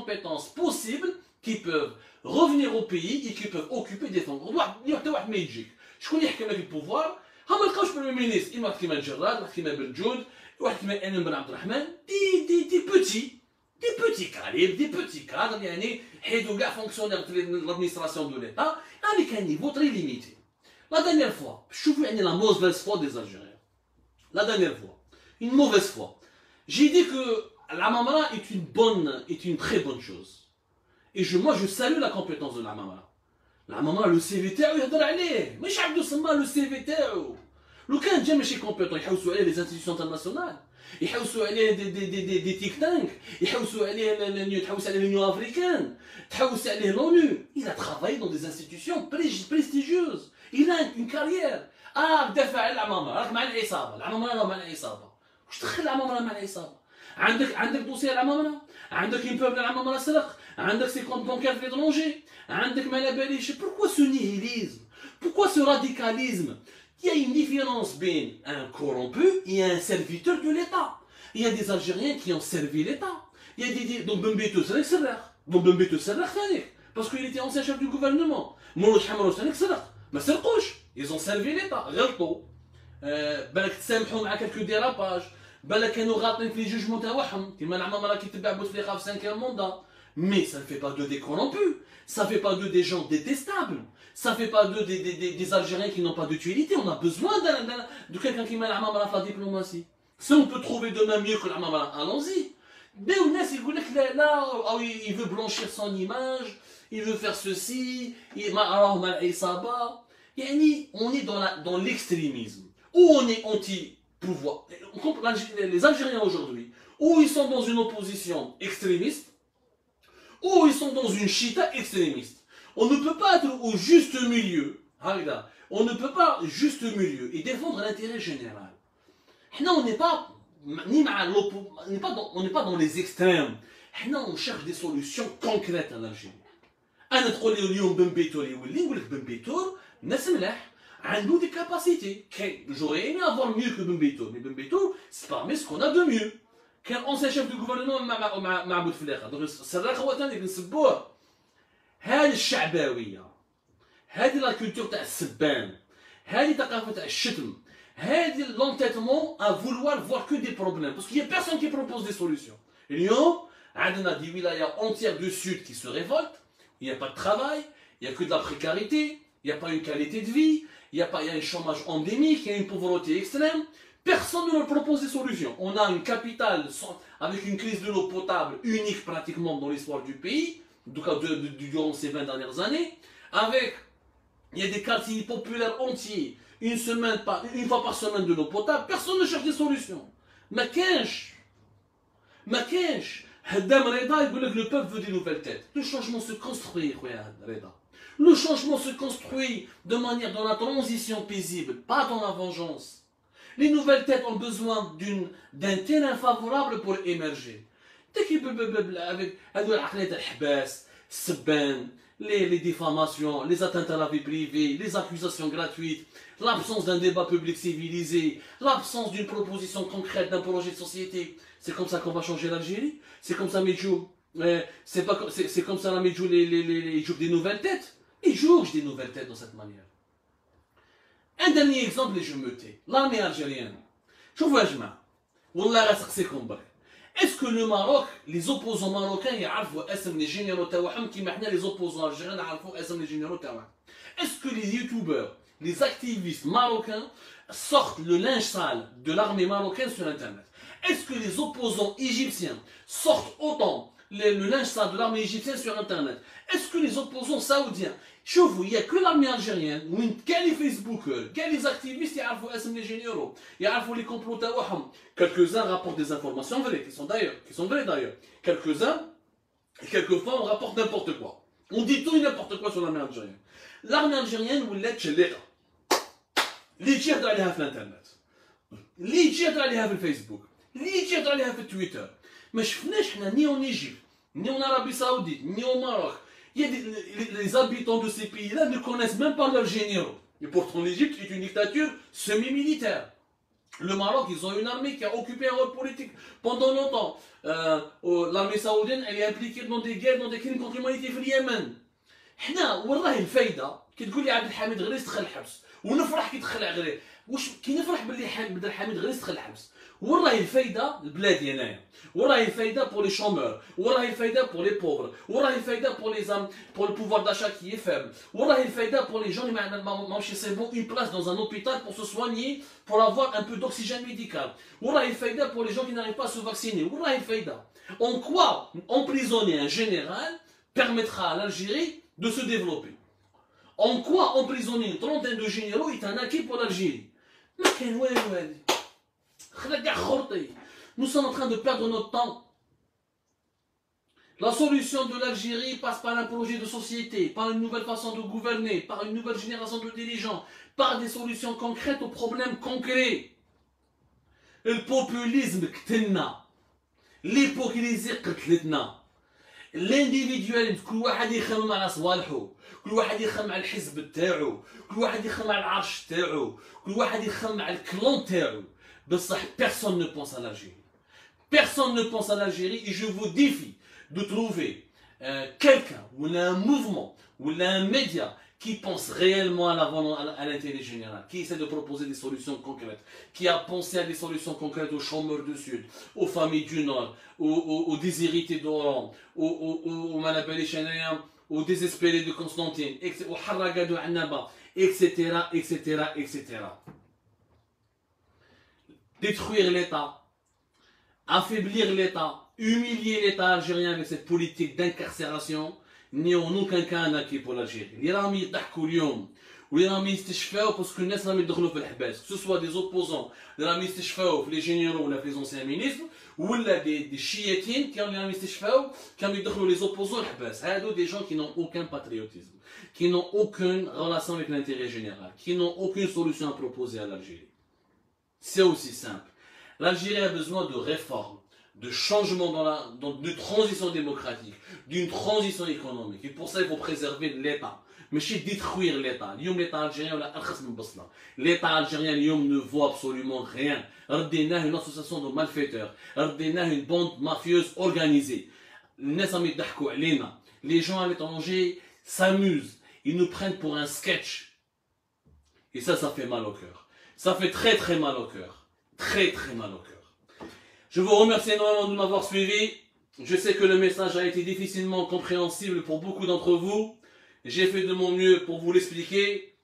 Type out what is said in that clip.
compétences possibles qui peuvent revenir au pays et qui peuvent occuper des fonctions. واحد ما يجيك شكون يحكم لك البوفوار ها ما لقاوش بريمير مينيستر اما واحد كيما الجراد واحد كيما بن واحد كيما امين بن عبد الرحمن دي petits calibres, des petits cadres يعني حيدوا كاع فونكسيونير de l'administration de l'État avec un niveau très limité. La dernière fois, شوفوا يعني la mauvaise foi des Algériens. La dernière fois, une mauvaise foi. J'ai dit que l'Amamara est une très bonne chose. Et moi je salue la compétence de l'Amamara. L'Amamara le CV تاعو يهضر عليه ماشي عبدو سما le CV تاعو. لو كان جا ماشي كومبيتون يحوسوا عليه les institutions internationales يحوسوا عليه دي تيك تانك يحوسوا عليه تحوس عليه l'Union africaine تحوس عليه l'ONU. Il a travaillé dans des institutions prestigieuses. Il a une carrière. دافع على العمامرة راك مع العصابة. العمامرة راه مع العصابة. واش دخل العمامرة مع العصابة؟ عندك دوسي العمامرة؟ عندك une peuple العمامرة سرق؟ عندك ses comptes bancaires في l'étranger؟ عندك ما على باليش. Pourquoi ce nihilisme? Pourquoi ce radicalisme? Il y a une différence entre un corrompu et un serviteur de l'État. Il y a des Algériens qui ont servi l'État. Il y a des... Donc Bembeto Serek Serek. Donc Bembeto Serek Serek. Parce qu'il était ancien chef du gouvernement. Mouloud Hamaro Serek Serek. Mais c'est le couche. Ils ont servi l'État. غلطوا. بالك تسامحوا مع quelques dérapages. بالك كانوا غالطين في les jugements تاعهم. كيما العمامرة كي تبع بوتفليقة في 5e mandat. Mais ça ne fait pas d'eux des corrompus. Ça ne fait pas d'eux des gens détestables. Ça ne fait pas d'eux des Algériens qui n'ont pas d'utilité. On a besoin de quelqu'un qui met l'Amamara à la diplomatie. Si on peut trouver demain mieux que l'Amamara, allons-y. Mais il veut blanchir son image, il veut faire ceci, on est dans l'extrémisme. Ou on est anti-pouvoir. Les Algériens aujourd'hui, ou ils sont dans une opposition extrémiste, ou ils sont dans une chita extrémiste. On ne peut pas être au juste milieu. On ne peut pas juste milieu et défendre l'intérêt général. Non, on n'est pas dans les extrêmes. Non, on cherche des solutions concrètes en Algérie. أنا تقول لي اليوم بن بيتور يولي نقول لك بن بيتور ناس ملاح عنده des capacités. J'aurais aimé avoir mieux que Ben Beitor, mais Ben Beitor c'est parmi ce qu'on a de mieux. كان ancien chef du gouvernement مع بوتفليقة. Donc السراق هو ثاني نسبوه. هذه الشعبوية هذه لا كولتور تاع السبان هذه ثقافة تاع الشتم هذه l'entêtement à vouloir voir que des problèmes parce qu'il n'y a personne qui propose des solutions. اليوم عندنا des wilayas entières du sud qui se révoltent. Il n'y a pas de travail, il n'y a que de la précarité, il n'y a pas une qualité de vie, il y a un chômage endémique, il y a une pauvreté extrême. Personne ne leur propose des solutions. On a une capitale avec une crise de l'eau potable unique pratiquement dans l'histoire du pays, durant ces 20 dernières années, il y a des quartiers populaires entiers, une fois par semaine de l'eau potable, personne ne cherche des solutions. ما كانش هدام رضا يقول لك le peuple veut des nouvelles têtes. Le changement se construit خويا رضا. Le changement se construit de manière dans la transition paisible, pas dans la vengeance. Les nouvelles têtes ont besoin d'un terrain favorable pour émerger. Avec les diffamations, les atteintes à la vie privée, les accusations gratuites, l'absence d'un débat public civilisé, l'absence d'une proposition concrète d'un projet de société. C'est comme ça qu'on va changer l'Algérie. C'est comme ça Medjou. C'est comme ça la Medjou les jours des nouvelles têtes. Ils jouent des nouvelles têtes dans cette manière. Un dernier exemple et je me tais. L'armée algérienne. Je vois Wallah est-ce que le Maroc, les opposants marocains, ils savent les généraux tawaham qui maintenant les opposants algériens savent les généraux tawaham. Est-ce que les youtubeurs, les activistes marocains sortent le linge sale de l'armée marocaine sur internet? Est-ce que les opposants égyptiens sortent autant le linge sale de l'armée égyptienne sur internet? Est-ce que les opposants saoudiens? شوفوا il n'y a que l'armée algérienne وين كاع les facebookers كاع les activistes يعرفوا اسم les généraux يعرفوا les complots تاعهم. Quelques-uns rapportent des informations vraies qui sont vraies d'ailleurs. Quelques-uns et quelquefois on rapporte n'importe quoi. On dit tout et n'importe quoi sur l'armée algérienne. L'armée algérienne ولات شليقة اللي تجي عليها في الانترنت اللي تجي عليها في الفيسبوك اللي تجي عليها في تويتر. ما شفناش حنا ني en Égypte ni en Arabie Saoudite ni au Maroc. Les habitants de ces pays-là ne connaissent même pas leurs généraux. Et pourtant l'Égypte est une dictature semi-militaire. Le Maroc, ils ont une armée qui a occupé un rôle politique pendant longtemps. L'armée saoudienne, elle est impliquée dans des guerres, dans des crimes contre l'humanité في اليمن. حنا وين راهي الفايده؟ كي تقول لي عبد الحميد غير يدخل الحبس ونفرح كي يدخل غير واش كي نفرح باللي عبد الحميد غير يدخل الحبس؟ وين راهي الفايده لبلادي انايا؟ وين راهي الفايده بور لي شومور؟ وين راهي الفايده بور لي بوفر؟ وين راهي الفايده بور لي زام بور لو بوفوار داشا كي فaible؟ وين راهي الفايده بور لي جون اللي ماهمش يصيبوا اون بلاس دون ان اوبيتال بور سو سوانيي بور افوار ان بو دوكسيجين ميديكال؟ وين راهي الفايده بور لي جون كي n'arrivent pas à se vacciner؟ وين راهي الفايده؟ En quoi emprisonner un général permettra à l'Algérie de se développer? En quoi emprisonner une trentaine de généraux est un acquis pour l'Algérie? Nous sommes en train de perdre notre temps. La solution de l'Algérie passe par un projet de société, par une nouvelle façon de gouverner, par une nouvelle génération de dirigeants, par des solutions concrètes aux problèmes concrets. Le populisme قتلنا، l'hypocrisie قتلتنا. L'individualisme كل واحد يخمم على صوالحه، كل واحد يخمم على الحزب تاعو، كل واحد يخمم على العرش تاعو، كل واحد يخمم على الكلون تاعو. بصح personne ne pense à l'Algérie. Personne ne pense à l'Algérie et je vous défie de trouver quelqu'un ou un mouvement ou un média qui pense réellement à l'intérêt général, qui essaie de proposer des solutions concrètes, qui a pensé à des solutions concrètes aux chômeurs du Sud, aux familles du Nord, aux déshérités d'Oran, aux désespérés de Constantine, aux Harraga de Annaba, etc., etc., etc. Détruire l'État, affaiblir l'État, humilier l'État algérien avec cette politique d'incarcération n'est en aucun cas un acquis pour l'Algérie. اللي راهم يضحكوا اليوم واللي راهم يستشفاو باسكو الناس راهم يدخلوا في الحباس، que ce soit des opposants اللي راهم يستشفاو في لي جينيرو ولا في لي زونسيان مينيستر ولا des chiétines اللي راهم يستشفاو كانوا يدخلوا les opposants الحباس. هادو des gens qui n'ont aucun patriotisme, qui n'ont aucune relation avec l'intérêt général, qui n'ont aucune solution à proposer à l'Algérie. C'est aussi simple. L'Algérie a besoin de réformes, de changements de transition démocratique, d'une transition économique. Et pour ça, il faut préserver l'État. Mais c'est détruire l'État. L'État algérien, l'État algérien ne vaut absolument rien. رديناه une association de malfaiteurs. رديناه une bande mafieuse organisée. Les gens à l'étranger s'amusent. Ils nous prennent pour un sketch. Et ça fait mal au cœur. Ça fait très très mal au cœur. Très très mal au cœur. Je vous remercie énormément de m'avoir suivi. Je sais que le message a été difficilement compréhensible pour beaucoup d'entre vous. J'ai fait de mon mieux pour vous l'expliquer.